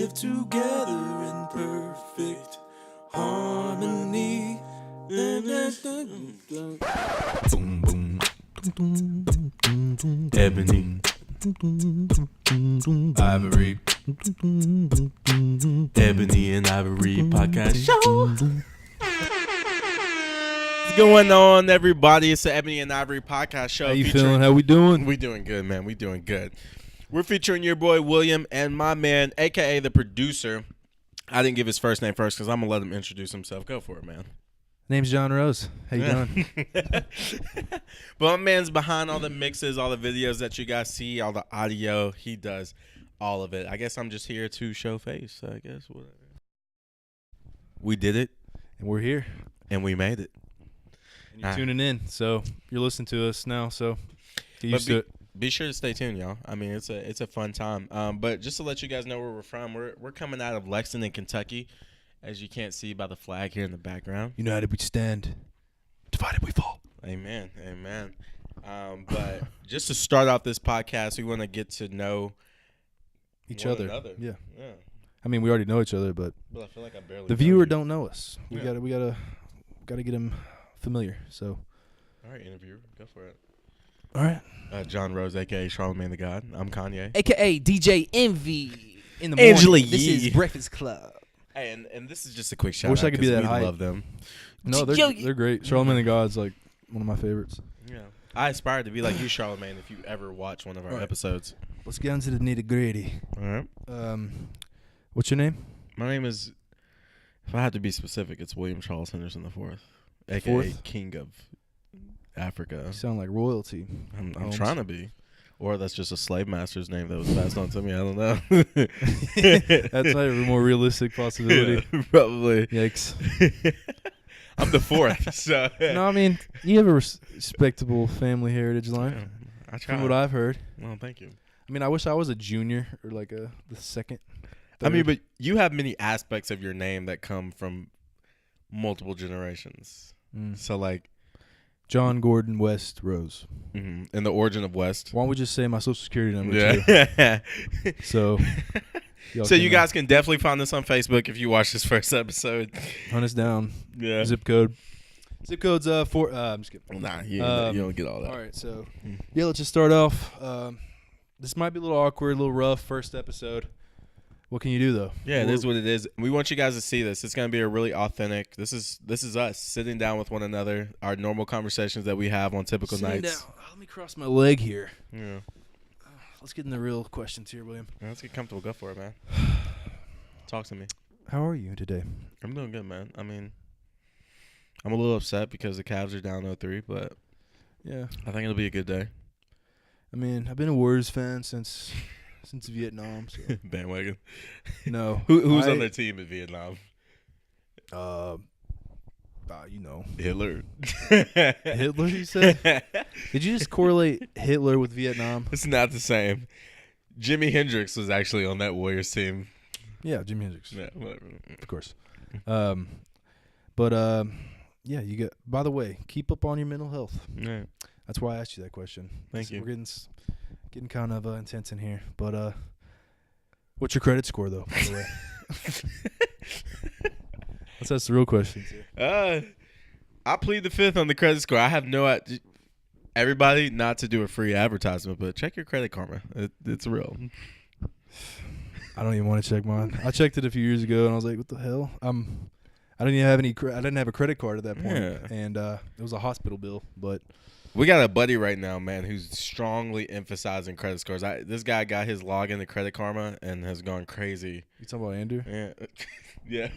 live together in perfect harmony. Ebony Ivory, Ebony and Ivory podcast show. What's going on, everybody? It's the Ebony and Ivory podcast show. How you feeling? How we doing? We doing good, man. We doing good. We're featuring your boy William and my man, a.k.a. the producer. I didn't give his first name first because I'm going to let him introduce himself. Go for it, man. Name's John Rose. How you doing? But my man's behind all the mixes, all the videos that you guys see, all the audio. He does all of it. I guess I'm just here to show face, I guess. Whatever. We did it. And we're here. And we made it. And you're tuning in, so you're listening to us now, so get used to it. Be sure to stay tuned, y'all. I mean, it's a fun time. But just to let you guys know where we're from, we're coming out of Lexington, Kentucky, as you can't see by the flag here in the background. United we stand, divided we fall. Amen, amen. But just to start off this podcast, we want to get to know each other. Yeah. I mean, we already know each other, but I feel like I barely. The viewer don't know us. We gotta get him familiar. So. All right, interviewer, go for it. All right. John Rose, a.k.a. Charlamagne the God. I'm Kanye. A.k.a. DJ Envy in the morning. Angela This Yee. is Breakfast Club. Hey, and this is just a quick shout I wish out I could be that we hype. love them. No, they're great. Charlamagne the God's like one of my favorites. Yeah. I aspire to be like you, Charlamagne, if you ever watch one of our episodes. Let's get into the nitty-gritty. All right. What's your name? My name is, if I had to be specific, it's William Charles Henderson IV, a.k.a. Fourth? King of Africa. You sound like royalty. I'm trying to be. Or that's just a slave master's name that was passed on to me. I don't know. That's like a more realistic possibility. Yeah, probably. Yikes. I'm the fourth. So No, I mean, you have a respectable family heritage line. I try. From what I've heard. Well, thank you. I mean, I wish I was a junior or like the second. I mean, third. but you have many aspects of your name that come from multiple generations. So, like, John Gordon West Rose. and the origin of West. Why don't we just say my social security number Yeah. too? So, so you guys can definitely find this on Facebook if you watch this first episode. hunt us down. Yeah. Zip code. Zip code's four. I'm just kidding. Nah, you don't get all that. All right, so yeah, let's just start off. This might be a little awkward, a little rough first episode. What can you do though? Yeah, it is what it is. We want you guys to see this. It's gonna be a really authentic. This is us sitting down with one another. Our normal conversations that we have on typical Sitting nights. down. Let me cross my leg here. Yeah. Let's get in the real questions here, William. Yeah, let's get comfortable. Go for it, man. Talk to me. How are you today? I'm doing good, man. I mean, I'm a little upset because the Cavs are down 0-3, but Yeah. I think it'll be a good day. I mean, I've been a Warriors fan since Vietnam. So. Bandwagon. No. Who's on their team in Vietnam? You know. Hitler. Hitler, you said? Did you just correlate Hitler with Vietnam? It's not the same. Jimi Hendrix was actually on that Warriors team. Yeah, Jimi Hendrix. Yeah, whatever. Of course. Yeah, you get. By the way, keep up on your mental health. Yeah. That's why I asked you that question. Thank you. We're getting kind of intense in here. But what's your credit score though? By the way. Let's ask the real questions here. I plead the fifth on the credit score. I have no idea. Everybody, not to do a free advertisement, but check your Credit Karma. It's real. I don't even want to check mine. I checked it a few years ago, and I was like, "What the hell?" I didn't even have I didn't have a credit card at that point, and it was a hospital bill. But we got a buddy right now, man, who's strongly emphasizing credit scores. This guy got his login to Credit Karma and has gone crazy. You talking about Andrew? Yeah. Yeah.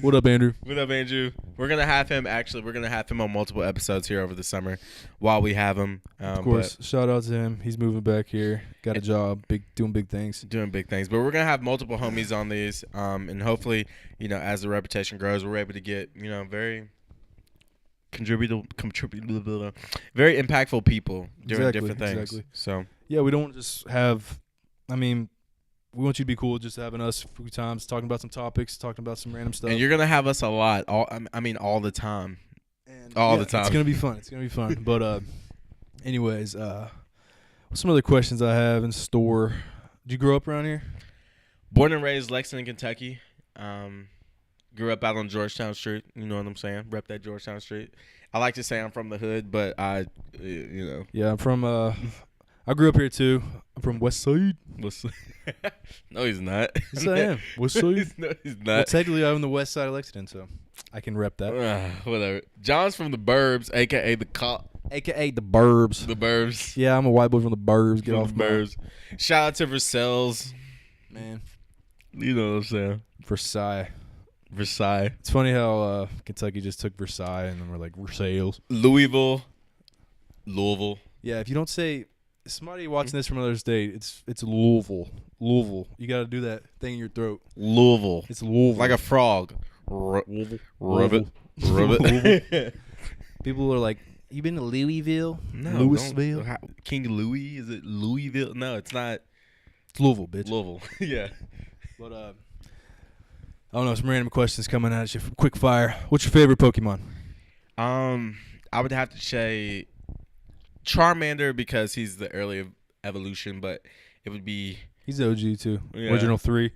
What up, Andrew? What up, Andrew? We're gonna have him. Actually, we're gonna have him on multiple episodes here over the summer while we have him. Of course, shout out to him. He's moving back here. Got a job, doing big things. Doing big things. But we're gonna have multiple homies on these, and hopefully, as the reputation grows, we're able to get very very impactful people doing different things. Exactly. So yeah, we don't want to just have. I mean, we want you to be cool, just having us a few times talking about some topics, talking about some random stuff. And you're gonna have us a lot. All the time. All the time. It's gonna be fun. It's gonna be fun. But anyways, some other questions I have in store. Did you grow up around here? Born and raised Lexington, Kentucky. Grew up out on Georgetown Street. You know what I'm saying? Rep that Georgetown Street. I like to say I'm from the hood, but Yeah, I'm from. I grew up here too. I'm from West Side. No, he's not. Yes, I am. West Side. No, he's Well, not. technically, I'm on the West Side of Lexington, so I can rep that. Whatever. John's from the Burbs, a.k.a. the cop. AKA the Burbs. The Burbs. Yeah, I'm a white boy from the Burbs. Get From off the my Burbs. Shout out to Versailles. man. You know what I'm saying? Versailles. Versailles. It's funny how Kentucky just took Versailles and then we're like Versailles. Louisville. Yeah, if you don't say somebody watching this from another state, it's Louisville. Louisville. You got to do that thing in your throat. Louisville. It's Louisville. Like a frog. Louisville. Rub it. People are like, you been to Louisville? No, Louisville? King Louis? Is it Louisville? No, it's not. It's Louisville, bitch. Louisville. Yeah. But I don't know, some random questions coming at you from quick fire. What's your favorite Pokemon? I would have to say Charmander because he's the early evolution, but it would be. He's the OG too. Yeah. Original 3.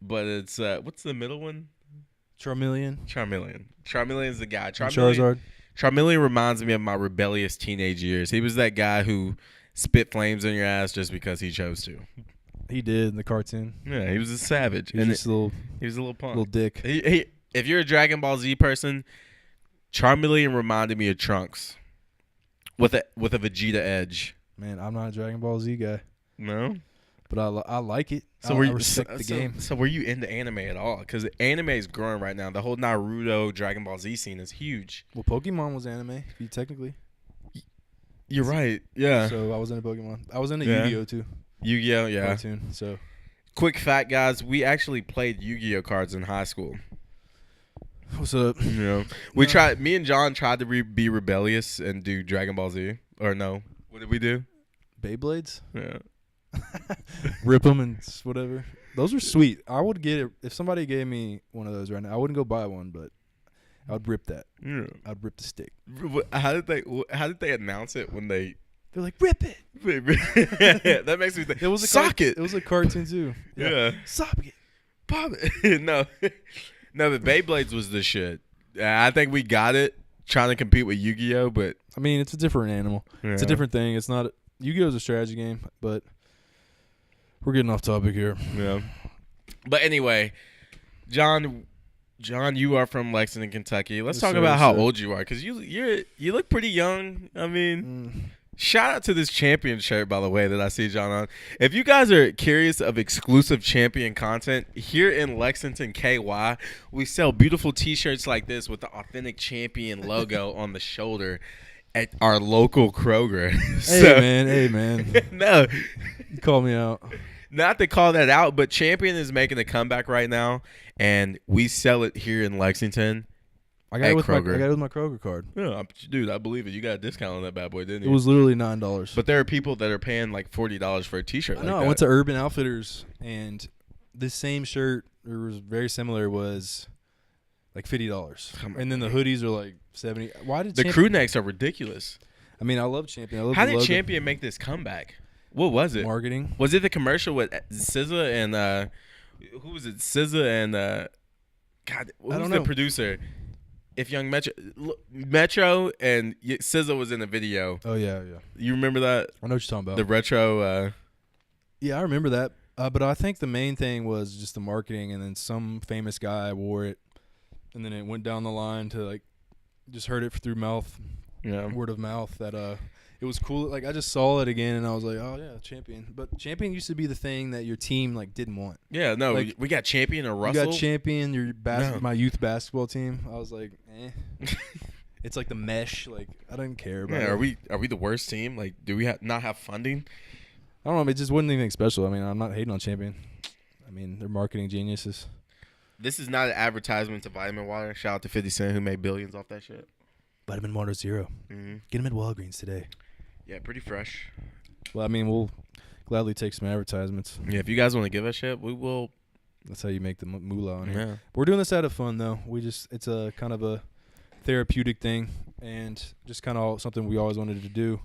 But it's what's the middle one? Charmeleon. Charmeleon's the guy. Charizard. Charmeleon reminds me of my rebellious teenage years. He was that guy who spit flames in your ass just because he chose to. He did in the cartoon. Yeah, he was a savage. He was just he was a little punk. little dick. If you're a Dragon Ball Z person, Charmeleon reminded me of Trunks with a Vegeta edge. Man, I'm not a Dragon Ball Z guy, No? but I like it. So I respect the game. So were you into anime at all? Because anime is growing right now. The whole Naruto, Dragon Ball Z scene is huge. Well, Pokemon was anime, technically. You're right. Yeah. So I was into Pokemon. I was into Yeah. Yu-Gi-Oh too. Yu-Gi-Oh, yeah. Cartoon. So Quick fact, guys. We actually played Yu-Gi-Oh cards in high school. what's up? Yeah. We tried. Me and John tried to be rebellious and do Dragon Ball Z. Or no. What did we do? Beyblades? Yeah. Rip them and whatever. Those are sweet. I would get it if somebody gave me one of those right now. I wouldn't go buy one, but I would rip that. Yeah. I'd rip the stick. How did they announce it when they? They're like, rip it. That makes me think. It was a socket. It was a cartoon too. Yeah. Socket. Pop it. No, the Beyblades was the shit. I think we got it trying to compete with Yu-Gi-Oh, but I mean, it's a different animal. yeah. It's a different thing. It's not. Yu-Gi-Oh is a strategy game, but we're getting off topic here. Yeah. But anyway, John, you are from Lexington, Kentucky. Let's Yes, talk sir, about yes, how sir. old you are, because you look pretty young. I mean, shout out to this champion shirt, by the way, that I see John on. If you guys are curious of exclusive champion content, here in Lexington, KY, we sell beautiful T-shirts like this with the authentic champion logo on the shoulder at our local Kroger. Hey man. No. You called me out. Not to call that out, but Champion is making a comeback right now, and we sell it here in Lexington. I got At it with Kroger. my Kroger card. Yeah, dude, I believe it. You got a discount on that bad boy, didn't It you? was literally $9. But there are people that are paying like $40 for a T-shirt. I Like know. that. I went to Urban Outfitters, and this same shirt, it was very similar, was like $50, Come on, and then the hoodies are like $70. Why did the Champion, crew necks are ridiculous. I mean, I love Champion. I love How the did logo. Champion make this comeback? What was it? Marketing. Was it the commercial with SZA and who was it? SZA and God, who I was don't the know. producer? If Young Metro and SZA was in the video. Oh yeah. You remember that? I know what you're talking about. The retro. Yeah, I remember that. But I think the main thing was just the marketing, and then some famous guy wore it, and then it went down the line to like just heard it through word of mouth that it was cool. Like I just saw it again, and I was like, oh yeah, Champion. But Champion used to be the thing that your team like didn't want. Yeah, no, Like, we got Champion and Russell. You got Champion, your No. my youth basketball team. I was like, it's like the mesh. Like I didn't care about. Yeah, it. are we the worst team? Like, do we not have funding? I don't know. It just wasn't anything special. I mean, I'm not hating on Champion. I mean, they're marketing geniuses. This is not an advertisement to Vitamin Water. Shout out to 50 Cent who made billions off that shit. Vitamin Water Zero. Mm-hmm. Get them at Walgreens today. Yeah, pretty fresh. Well, I mean, we'll gladly take some advertisements. Yeah, if you guys want to give us shit, we will. That's how you make the moolah on here. Yeah. We're doing this out of fun, though. It's a kind of a therapeutic thing, and just kind of something we always wanted to do.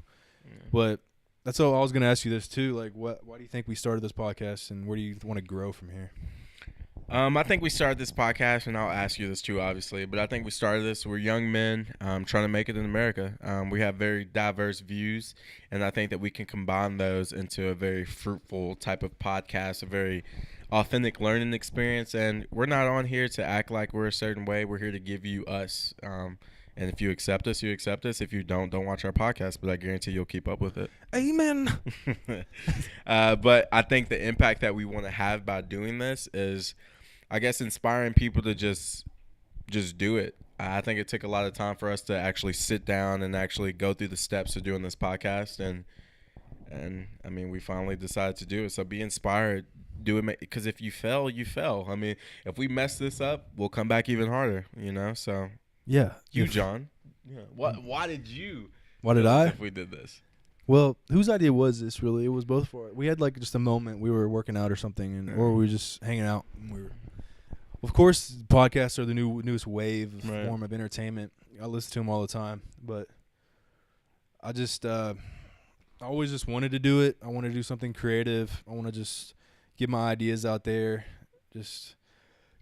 Yeah. But That's all I was gonna ask you this too. Like, why do you think we started this podcast, and where do you want to grow from here? I think we started this podcast, and I'll ask you this too, obviously. But I think we started this. We're young men trying to make it in America. We have very diverse views, and I think that we can combine those into a very fruitful type of podcast, a very authentic learning experience. And we're not on here to act like we're a certain way. We're here to give you us. And if you accept us, you accept us. If you don't watch our podcast. But I guarantee you'll keep up with it. Amen. But I think the impact that we want to have by doing this is, I guess, inspiring people to just do it. I think it took a lot of time for us to actually sit down and actually go through the steps of doing this podcast, and I mean, we finally decided to do it. So be inspired, do it, because if you fail, you fail. I mean, if we mess this up, we'll come back even harder. So Yeah. John. Yeah. Why did you? Why did I? If we did this. Well, whose idea was this? Really, it was both for. We had like just a moment. We were working out or something, or we were just hanging out. And we were. Of course, podcasts are the newest wave form of entertainment. I listen to them all the time, but I just I always just wanted to do it. I want to do something creative. I want to just get my ideas out there. Just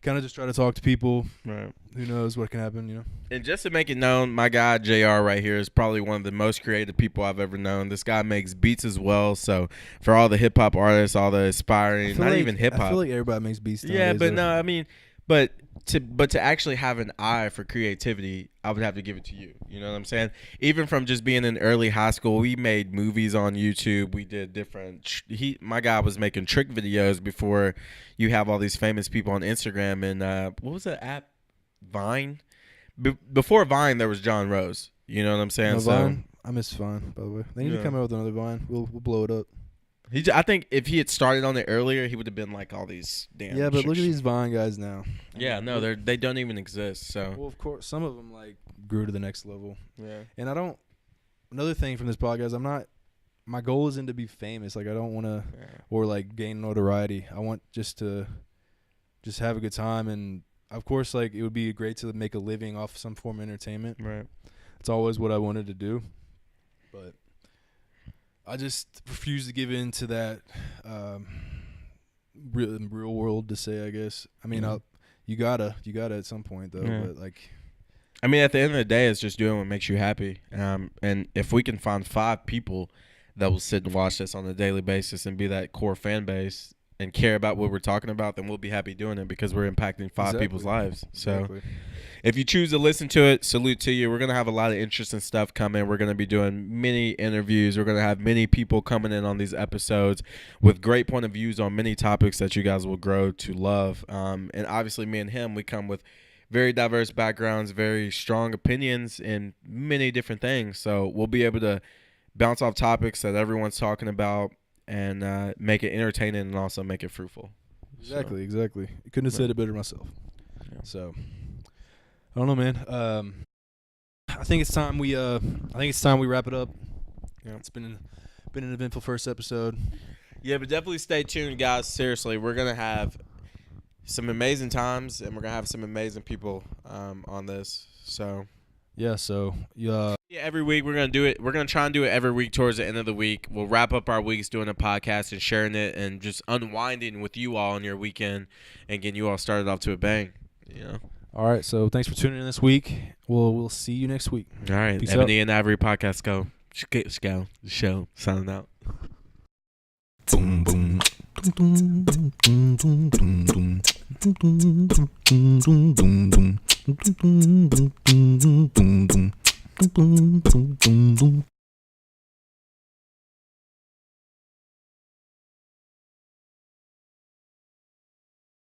kind of just try to talk to people. Right. Who knows what can happen, And just to make it known, my guy JR right here is probably one of the most creative people I've ever known. This guy makes beats as well. So for all the hip hop artists, all the aspiring, not even hip hop. I feel like everybody makes beats nowadays. Yeah, but no, I mean, but to actually have an eye for creativity, I would have to give it to you. You know what I'm saying? Even from just being in early high school, we made movies on YouTube. We did different. My guy was making trick videos before you have all these famous people on Instagram. And what was that app? Vine. Before Vine, there was John Rose. You know what I'm saying? No, Vine. I miss Vine, by the way. They need to come out with another Vine. We'll blow it up. I think if he had started on it earlier, he would have been like all these damn. Yeah, but look at these Vine guys now. Yeah, no, they don't even exist. So. Well, of course, some of them like grew to the next level. Yeah. And I don't. Another thing from this podcast, my goal isn't to be famous. Like I don't want to, or like gain notoriety. I want just to, have a good time, and of course, like it would be great to make a living off some form of entertainment. Right. It's always what I wanted to do, but I just refuse to give in to that real world to say, I guess. I mean, you gotta at some point though. Yeah. But like, I mean, at the end of the day, it's just doing what makes you happy. And if we can find 5 people that will sit and watch this on a daily basis and be that core fan base and care about what we're talking about, then we'll be happy doing it because we're impacting 5 people's lives. So if you choose to listen to it, salute to you. We're going to have a lot of interesting stuff coming. We're going to be doing many interviews. We're going to have many people coming in on these episodes with great point of views on many topics that you guys will grow to love. And obviously me and him, we come with very diverse backgrounds, very strong opinions in many different things. So we'll be able to bounce off topics that everyone's talking about and make it entertaining and also make it fruitful. Exactly. I couldn't have said it better myself. Yeah. So I don't know, man. I think it's time we wrap it up. Yeah. It's been an eventful first episode. Yeah, but definitely stay tuned, guys. Seriously, we're gonna have some amazing times, and we're gonna have some amazing people on this. So yeah, every week we're gonna do it. We're gonna try and do it every week towards the end of the week. We'll wrap up our weeks doing a podcast and sharing it and just unwinding with you all on your weekend and getting you all started off to a bang. All right, so thanks for tuning in this week. We'll see you next week. All right, Peace Ebony and Ivory podcast go. Show signing out. Boom boom. Boom boom boom.